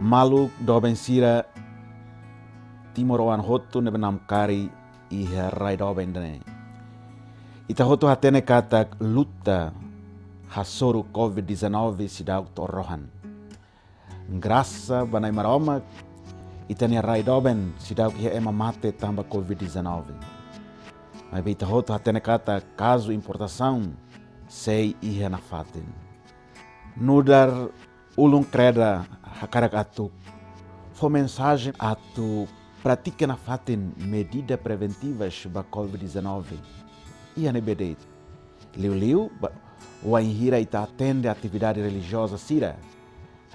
Maluk doben sira timoroan hotu nebenam kari iha rai doben dene. Ita hotu hatene katak luta hasoru COVID-19 sidauk torrohan. Graça banai maromak itania rai doben sidauk iha ema mate tamba COVID-19. Mas ita hotu hatene kata caso importação sei iha na fatin. Nudar ulung kreda hakarak atu foi mensagem atu pratica na fatin medidas preventivas ba COVID-19. Ia ne bedeit. Liu o inhira ita atende atividade religiosa sira.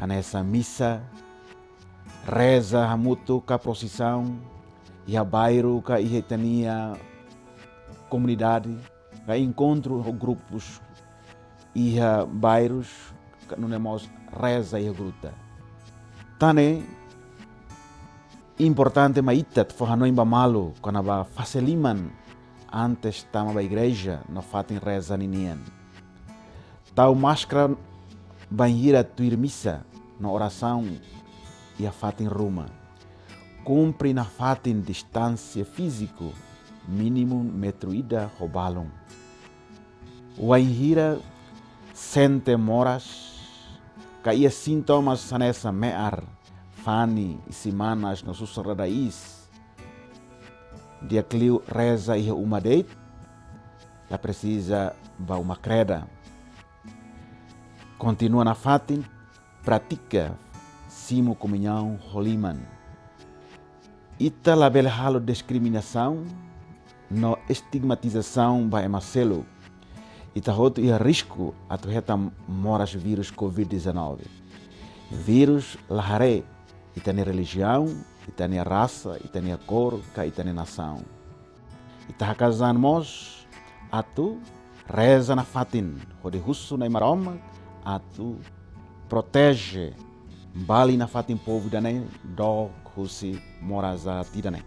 Nessa missa, reza hamutu ka procissão, e a bairro ka ihetania comunidade, ka encontro grupos e bairros que não temos reza e gruta. Tane importante maitat for hanoi bamalo quando ba faciliman antes tama ba igreja no fatin reza ninian. Tau máscara banhira tuir missa na oração e a fatin ruma. Cumpre na fatin distância físico mínimo metro ida robalum. O ainhira sente moras caía sintomas sanessa mear fani e semanas no sussurro raiz. Dia clio reza e uma deit, ela precisa ba uma creda. Continua na fatin, pratica simo comunhão holiman. Ita label halo discriminação, no estigmatização ba emacelo. Ita hotu ia risco atu heta moras vírus COVID-19. Vírus lahare, ita ne religião, ita ne raça, ita ne cor, ka ita ne nação. Ita hakazan mos atu reza na fatin, hode husu na imaroma, atu protege bali na fatin povo dane do husi moraza tidane.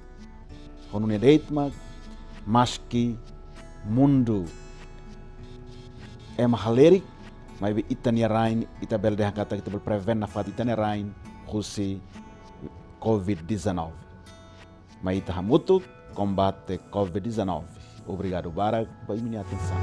Honu ne deitma maski mundo é mahalerik, mas itania rain, itabel de hakata itabel preven na fat itania rain, husi COVID-19. Mas itahamutu combate COVID-19. Obrigado, Barak, por minha atenção.